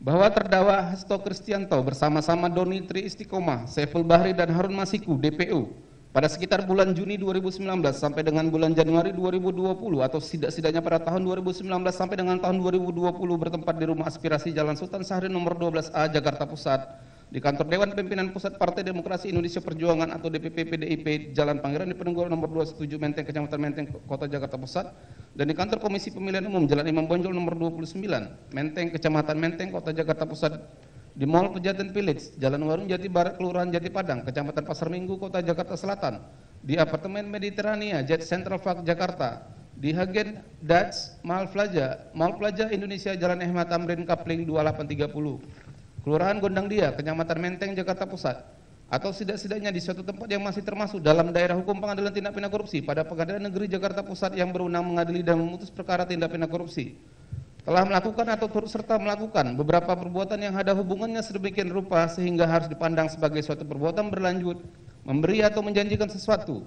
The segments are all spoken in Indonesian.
bahwa terdakwa Hasto Kristianto bersama-sama Doni Tri Istiqomah, Saiful Bahri dan Harun Masiku DPO pada sekitar bulan Juni 2019 sampai dengan bulan Januari 2020 atau setidaknya pada tahun 2019 sampai dengan tahun 2020 bertempat di Rumah Aspirasi Jalan Sultan Syahrir nomor 12A Jakarta Pusat, di kantor Dewan Pimpinan Pusat Partai Demokrasi Indonesia Perjuangan atau DPP PDIP Jalan Pangeran Diponegoro nomor 27 Menteng Kecamatan Menteng Kota Jakarta Pusat, dan di kantor Komisi Pemilihan Umum Jalan Imam Bonjol nomor 29 Menteng Kecamatan Menteng Kota Jakarta Pusat, di Mall Pejaten Village Jalan Warung Jati Barat Kelurahan Jati Padang Kecamatan Pasar Minggu Kota Jakarta Selatan, di Apartemen Mediterania Jet Central Park Jakarta, di Hagen Dutch Mall Plaza Indonesia Jalan Ahmad Tamrin Kapling 2830 Kelurahan Gondang Dia, Kecamatan Menteng, Jakarta Pusat, atau setidaknya di suatu tempat yang masih termasuk dalam daerah hukum pengadilan tindak pidana korupsi pada Pengadilan Negeri Jakarta Pusat yang berwenang mengadili dan memutus perkara tindak pidana korupsi, telah melakukan atau turut serta melakukan beberapa perbuatan yang ada hubungannya sedemikian rupa sehingga harus dipandang sebagai suatu perbuatan berlanjut, memberi atau menjanjikan sesuatu,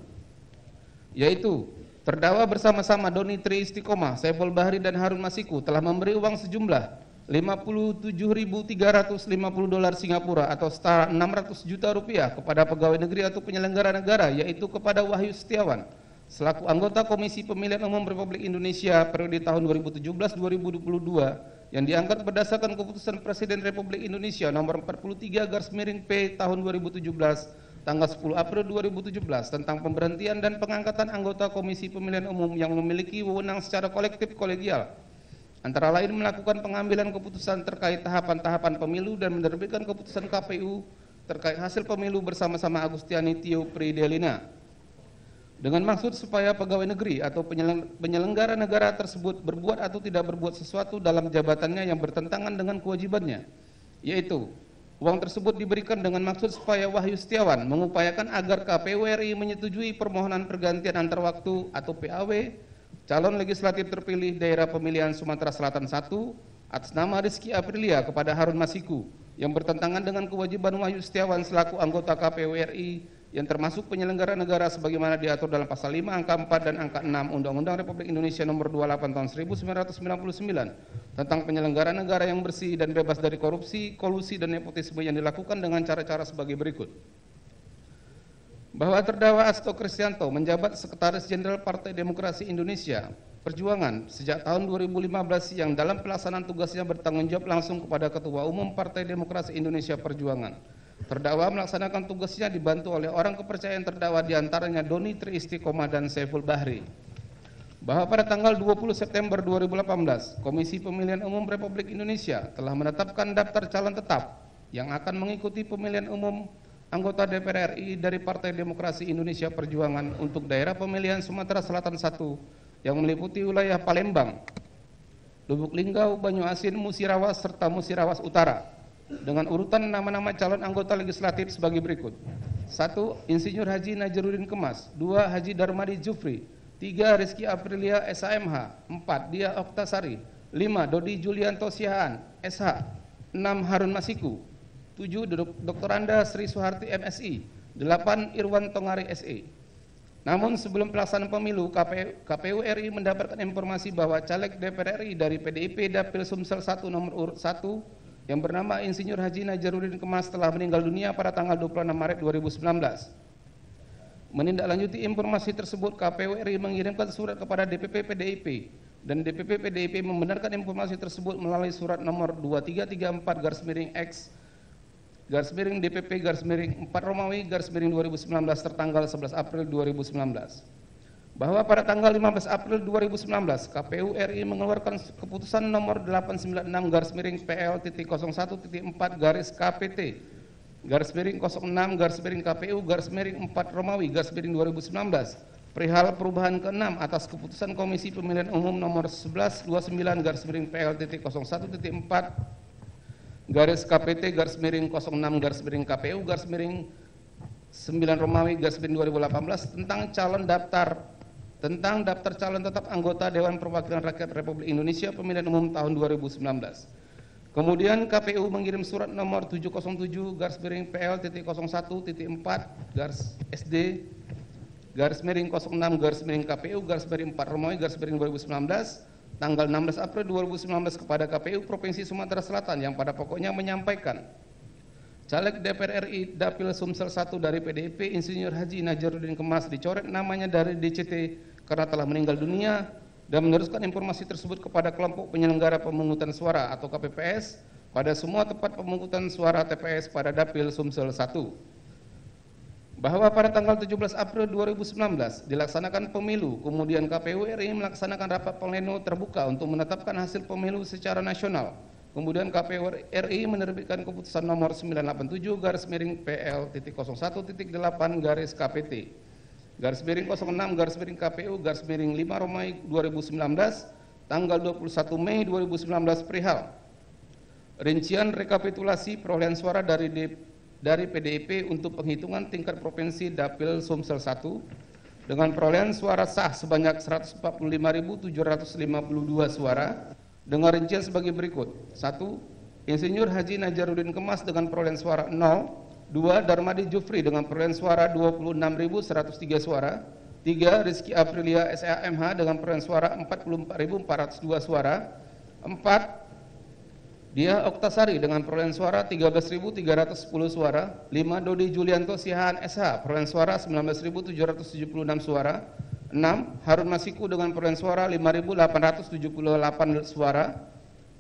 yaitu terdakwa bersama-sama Doni Tri Istiqomah, Saiful Bahri dan Harun Masiku telah memberi uang sejumlah $57.350 Singapura atau setara 600 juta rupiah kepada pegawai negeri atau penyelenggara negara, yaitu kepada Wahyu Setiawan selaku anggota Komisi Pemilihan Umum Republik Indonesia periode tahun 2017-2022 yang diangkat berdasarkan keputusan Presiden Republik Indonesia nomor 43/P tahun 2017 tanggal 10 April 2017 tentang pemberhentian dan pengangkatan anggota Komisi Pemilihan Umum yang memiliki wewenang secara kolektif kolegial, antara lain melakukan pengambilan keputusan terkait tahapan-tahapan pemilu dan menerbitkan keputusan KPU terkait hasil pemilu bersama-sama Agustiani Tio Pridelina, dengan maksud supaya pegawai negeri atau penyelenggara negara tersebut berbuat atau tidak berbuat sesuatu dalam jabatannya yang bertentangan dengan kewajibannya, yaitu uang tersebut diberikan dengan maksud supaya Wahyu Setiawan mengupayakan agar KPU RI menyetujui permohonan pergantian antar waktu atau PAW calon legislatif terpilih daerah pemilihan Sumatera Selatan 1 atas nama Rizky Aprilia kepada Harun Masiku yang bertentangan dengan kewajiban Wahyu Setiawan selaku anggota KPU RI yang termasuk penyelenggara negara sebagaimana diatur dalam pasal 5 angka 4 dan angka 6 Undang-Undang Republik Indonesia nomor 28 tahun 1999 tentang penyelenggara negara yang bersih dan bebas dari korupsi, kolusi dan nepotisme yang dilakukan dengan cara-cara sebagai berikut. Bahwa terdakwa Hasto Kristianto menjabat Sekretaris Jenderal Partai Demokrasi Indonesia Perjuangan sejak tahun 2015 yang dalam pelaksanaan tugasnya bertanggung jawab langsung kepada Ketua Umum Partai Demokrasi Indonesia Perjuangan. Terdakwa melaksanakan tugasnya dibantu oleh orang kepercayaan terdakwa diantaranya Doni Tri Istiqomah dan Saiful Bahri. Bahwa pada tanggal 20 September 2018 Komisi Pemilihan Umum Republik Indonesia telah menetapkan daftar calon tetap yang akan mengikuti pemilihan umum anggota DPR RI dari Partai Demokrasi Indonesia Perjuangan untuk daerah pemilihan Sumatera Selatan 1 yang meliputi wilayah Palembang, Lubuk Linggau, Banyuasin, Musirawas serta Musirawas Utara dengan urutan nama-nama calon anggota legislatif sebagai berikut. 1. Insinyur Haji Najaruddin Kemas. 2. Haji Darmadi Jufri. 3. Rizky Aprilia SAMH. 4. Dia Oktasari. 5. Dodi Julianto Sihaan SH. 6. Harun Masiku. 7. Dr. Anda Sri Suharti MSI. 8. Irwan Tongari SE. Namun sebelum pelaksanaan pemilu, KPU RI mendapatkan informasi bahwa caleg DPR RI dari PDIP Dapil Sumsel 1 nomor urut 1 yang bernama Insinyur Haji Najaruddin Kemas telah meninggal dunia pada tanggal 26 Maret 2019. Menindaklanjuti informasi tersebut, KPU RI mengirimkan surat kepada DPP PDIP dan DPP PDIP membenarkan informasi tersebut melalui surat nomor 2334/X DPP/4 Romawi /2019 tertanggal 11 April 2019. Bahwa pada tanggal 15 April 2019 KPU RI mengeluarkan keputusan nomor 896/PL.01.4/KPT /06/KPU/4 Romawi /2019 perihal perubahan ke-6 atas keputusan Komisi Pemilihan Umum nomor 1129/PL.01.4 /KPT/06/KPU/9 Romawi /2018 tentang daftar calon tetap anggota Dewan Perwakilan Rakyat Republik Indonesia Pemilihan Umum tahun 2019. Kemudian KPU mengirim surat nomor 707/PL.01.4/SD/06/KPU/4 Romawi /2019 tanggal 16 April 2019 kepada KPU Provinsi Sumatera Selatan yang pada pokoknya menyampaikan caleg DPR RI Dapil Sumsel 1 dari PDIP Insinyur Haji Najaruddin Kemas dicoret namanya dari DCT karena telah meninggal dunia dan meneruskan informasi tersebut kepada kelompok penyelenggara pemungutan suara atau KPPS pada semua tempat pemungutan suara TPS pada Dapil Sumsel 1. Bahwa pada tanggal 17 April 2019 dilaksanakan pemilu, kemudian KPU RI melaksanakan rapat pleno terbuka untuk menetapkan hasil pemilu secara nasional. Kemudian KPU RI menerbitkan keputusan nomor 987/PL-06/KPT/KPU/5 tanggal 21 Mei 2019 perihal rincian rekapitulasi perolehan suara dari PDIP untuk penghitungan tingkat provinsi Dapil Sumsel 1 dengan perolehan suara sah sebanyak 145.752 suara dengan rincian sebagai berikut. 1. Insinyur Haji Najaruddin Kemas dengan perolehan suara 0. 2. Darmadi Jufri dengan perolehan suara 26.103 suara. 3. Rizky Aprilia SAMH dengan perolehan suara 44.402 suara. 4. Dia Oktasari dengan perolehan suara 13.310 suara. 5. Dodi Julianto Sihaan SH perolehan suara 19.776 suara. 6. Harun Masiku dengan perolehan suara 5.878 suara.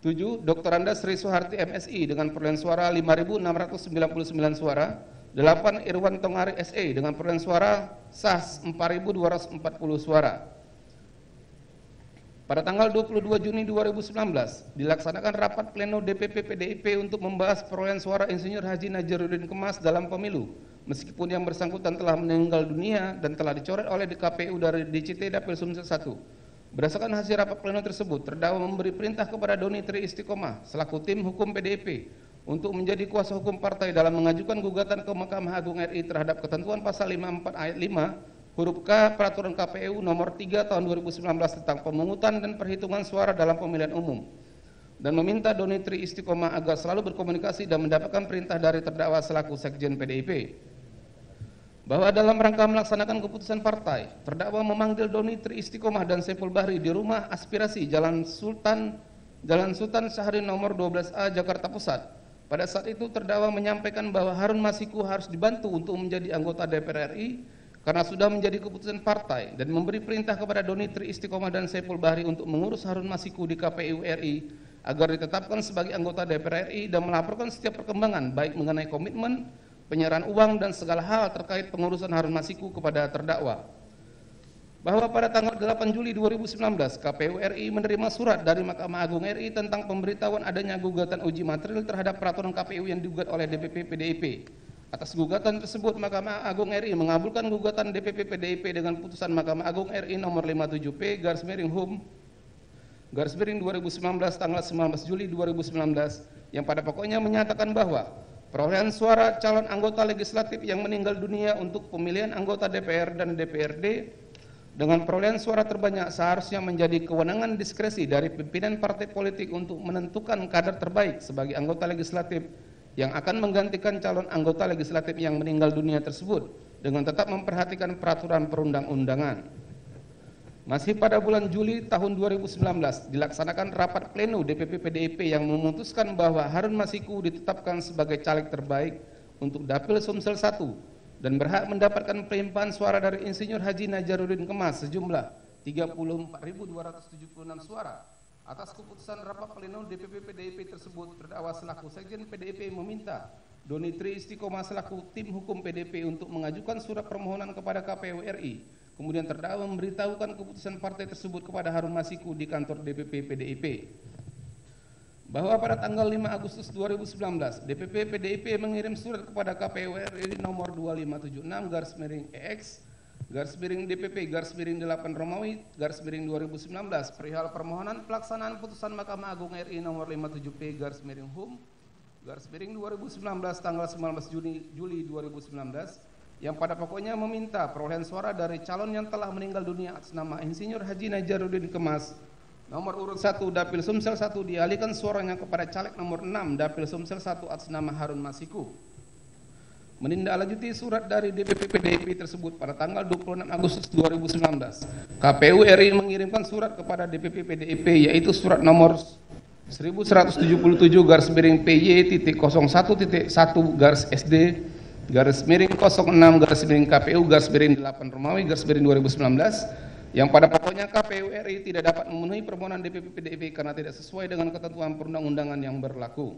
7. Dr. Andas Sri Suharti MSI dengan perolehan suara 5.699 suara. 8. Irwan Tongari SE dengan perolehan suara sah 4.240 suara. Pada tanggal 22 Juni 2019 dilaksanakan rapat pleno DPP PDIP untuk membahas perolehan suara Insinyur Haji Najaruddin Kemas dalam pemilu meskipun yang bersangkutan telah meninggal dunia dan telah dicoret oleh KPU dari DCT Dapil Sumsel 1. Berdasarkan hasil rapat pleno tersebut, terdakwa memberi perintah kepada Doni Tri Istiqomah selaku tim hukum PDIP untuk menjadi kuasa hukum partai dalam mengajukan gugatan ke Mahkamah Agung RI terhadap ketentuan pasal 54 ayat 5 huruf K Peraturan KPU nomor 3 tahun 2019 tentang pemungutan dan perhitungan suara dalam pemilihan umum dan meminta Doni Tri Istiqomah agar selalu berkomunikasi dan mendapatkan perintah dari terdakwa selaku Sekjen PDIP. Bahwa dalam rangka melaksanakan keputusan partai, terdakwa memanggil Doni Tri Istiqomah dan Saiful Bahri di rumah aspirasi Jalan Sultan Syahrir nomor 12A Jakarta Pusat. Pada saat itu terdakwa menyampaikan bahwa Harun Masiku harus dibantu untuk menjadi anggota DPR RI karena sudah menjadi keputusan partai dan memberi perintah kepada Doni Tri Istiqomah dan Saiful Bahri untuk mengurus Harun Masiku di KPU RI agar ditetapkan sebagai anggota DPR RI dan melaporkan setiap perkembangan baik mengenai komitmen, penyerahan uang dan segala hal terkait pengurusan Harun Masiku kepada terdakwa. Bahwa pada tanggal 8 Juli 2019 KPU RI menerima surat dari Mahkamah Agung RI tentang pemberitahuan adanya gugatan uji material terhadap peraturan KPU yang digugat oleh DPP PDIP. Atas gugatan tersebut, Mahkamah Agung RI mengabulkan gugatan DPP PDIP dengan putusan Mahkamah Agung RI nomor 57P/HUM/2019 tanggal 19 Juli 2019 yang pada pokoknya menyatakan bahwa perolehan suara calon anggota legislatif yang meninggal dunia untuk pemilihan anggota DPR dan DPRD dengan perolehan suara terbanyak seharusnya menjadi kewenangan diskresi dari pimpinan partai politik untuk menentukan kader terbaik sebagai anggota legislatif yang akan menggantikan calon anggota legislatif yang meninggal dunia tersebut dengan tetap memperhatikan peraturan perundang-undangan. Masih pada bulan Juli tahun 2019 dilaksanakan rapat pleno DPP PDIP yang memutuskan bahwa Harun Masiku ditetapkan sebagai caleg terbaik untuk Dapil Sumsel 1 dan berhak mendapatkan pelimpahan suara dari Insinyur Haji Najaruddin Kemas sejumlah 34.276 suara. Atas keputusan rapat pleno DPP PDIP tersebut, terdakwa selaku Sekjen PDIP meminta Doni Tri Istiqomah selaku tim hukum PDIP untuk mengajukan surat permohonan kepada KPU RI. Kemudian terdakwa memberitahukan keputusan partai tersebut kepada Harun Masiku di kantor DPP PDIP. Bahwa pada tanggal 5 Agustus 2019, DPP PDIP mengirim surat kepada KPU RI nomor 2576/EX /DPP/8 Romawi /2019 perihal permohonan pelaksanaan putusan Mahkamah Agung RI nomor 57P/HUM/2019 tanggal 19 Juli 2019 yang pada pokoknya meminta perolehan suara dari calon yang telah meninggal dunia atas nama Insinyur Haji Najaruddin Kemas nomor urut 1 Dapil Sumsel 1 dialihkan suaranya kepada caleg nomor 6 Dapil Sumsel 1 atas nama Harun Masiku. menindaklanjuti surat dari DPP PDIP tersebut pada tanggal 26 Agustus 2019. KPU RI mengirimkan surat kepada DPP PDIP yaitu surat nomor 1177/PY_TT01/06/KPU_8 yang pada pokoknya KPU RI tidak dapat memenuhi permohonan DPP PDIP karena tidak sesuai dengan ketentuan perundang-undangan yang berlaku.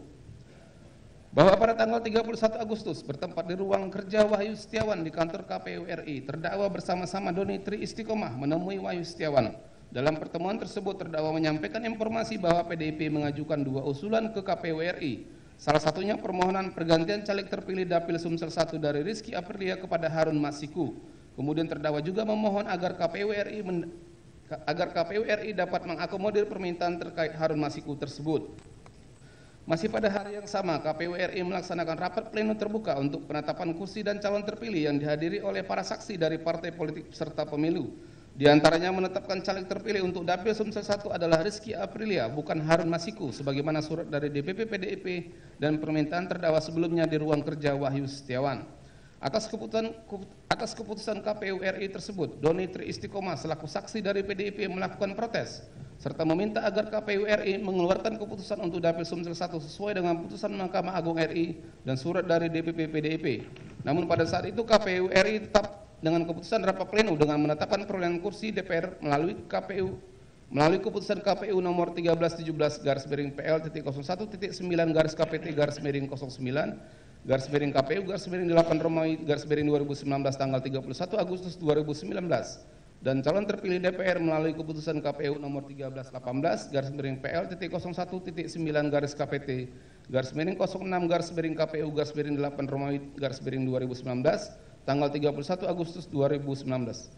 Bahwa pada tanggal 31 Agustus bertempat di ruang kerja Wahyu Setiawan di kantor KPU RI, terdakwa bersama-sama Doni Tri Istiqomah menemui Wahyu Setiawan. Dalam pertemuan tersebut terdakwa menyampaikan informasi bahwa PDIP mengajukan 2 usulan ke KPU RI. Salah satunya permohonan pergantian caleg terpilih Dapil Sumsel 1 dari Rizky Aprilia kepada Harun Masiku. Kemudian terdakwa juga memohon agar KPU RI dapat mengakomodir permintaan terkait Harun Masiku tersebut. Masih pada hari yang sama, KPU RI melaksanakan rapat pleno terbuka untuk penetapan kursi dan calon terpilih yang dihadiri oleh para saksi dari partai politik peserta pemilu. Di antaranya menetapkan caleg terpilih untuk Dapil Sumsel 1 adalah Rizky Aprilia, bukan Harun Masiku, sebagaimana surat dari DPP PDIP dan permintaan terdakwa sebelumnya di ruang kerja Wahyu Setiawan. Atas keputusan KPU RI tersebut, Doni Tri Istiqomah selaku saksi dari PDIP melakukan protes serta meminta agar KPU RI mengeluarkan keputusan untuk Dapil Sumsel 1 sesuai dengan putusan Mahkamah Agung RI dan surat dari DPP PDIP. Namun pada saat itu KPU RI tetap dengan keputusan rapat pleno dengan menetapkan perolehan kursi DPR melalui keputusan KPU nomor 1317/KPT_9/KPU_8 tanggal 31 Agustus 2019 dan calon terpilih DPR melalui keputusan KPU nomor 1318/PL_TT01/9/KPT_06/KPU_8 tanggal 31 Agustus 2019.